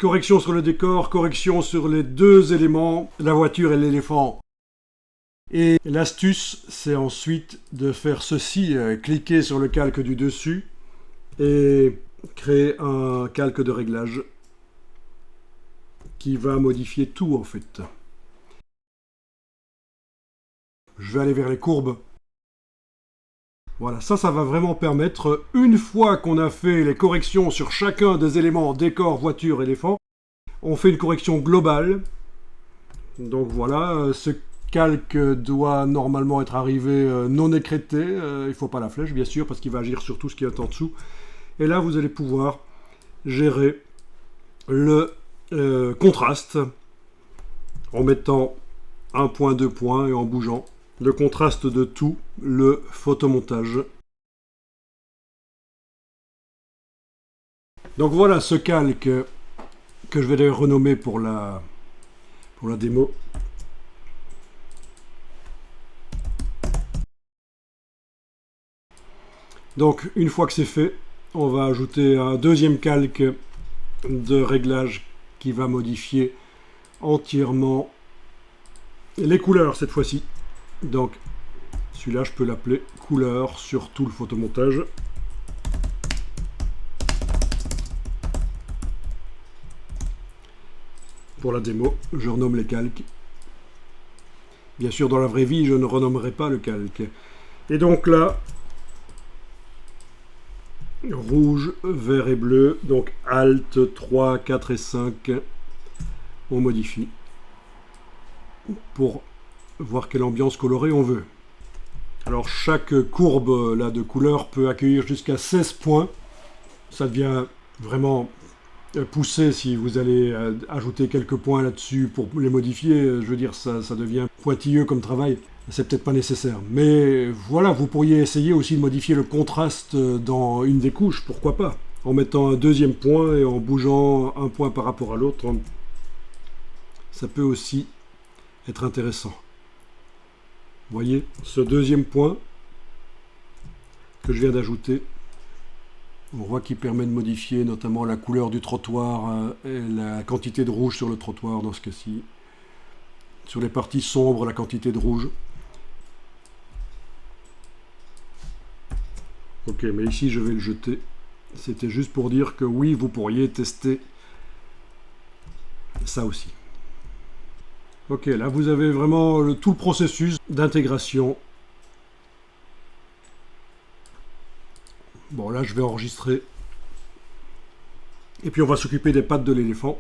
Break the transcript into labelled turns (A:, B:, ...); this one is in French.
A: correction sur le décor, correction sur les deux éléments, la voiture et l'éléphant. Et l'astuce, c'est ensuite de faire ceci, cliquer sur le calque du dessus et créer un calque de réglage qui va modifier tout en fait. Je vais aller vers les courbes. Voilà, ça va vraiment permettre, une fois qu'on a fait les corrections sur chacun des éléments, décor, voiture, éléphant, on fait une correction globale. Donc voilà, ce calque doit normalement être arrivé non écrété. Il ne faut pas la flèche, bien sûr, parce qu'il va agir sur tout ce qui est en dessous. Et là, vous allez pouvoir gérer le contraste en mettant un point, deux points et en bougeant. Le contraste de tout le photomontage. Donc voilà ce calque que je vais d'ailleurs renommer pour la démo. Donc une fois que c'est fait, on va ajouter un deuxième calque de réglage qui va modifier entièrement les couleurs cette fois-ci. Donc celui-là je peux l'appeler couleur sur tout le photomontage. Pour la démo, je renomme les calques. Bien sûr, dans la vraie vie, je ne renommerai pas le calque. Et donc là, rouge, vert et bleu, donc Alt 3, 4 et 5, on modifie pour voir quelle ambiance colorée on veut. Alors chaque courbe là, de couleur peut accueillir jusqu'à 16 points. Ça devient vraiment poussé si vous allez ajouter quelques points là-dessus pour les modifier. Je veux dire, ça devient pointilleux comme travail. C'est peut-être pas nécessaire. Mais voilà, vous pourriez essayer aussi de modifier le contraste dans une des couches, pourquoi pas, en mettant un deuxième point et en bougeant un point par rapport à l'autre. Ça peut aussi être intéressant. Vous voyez, ce deuxième point que je viens d'ajouter, on voit qu'il permet de modifier notamment la couleur du trottoir et la quantité de rouge sur le trottoir dans ce cas-ci. Sur les parties sombres, la quantité de rouge. Ok, mais ici je vais le jeter. C'était juste pour dire que oui, vous pourriez tester ça aussi. Ok, là vous avez vraiment tout le processus d'intégration. Bon, là je vais enregistrer. Et puis on va s'occuper des pattes de l'éléphant.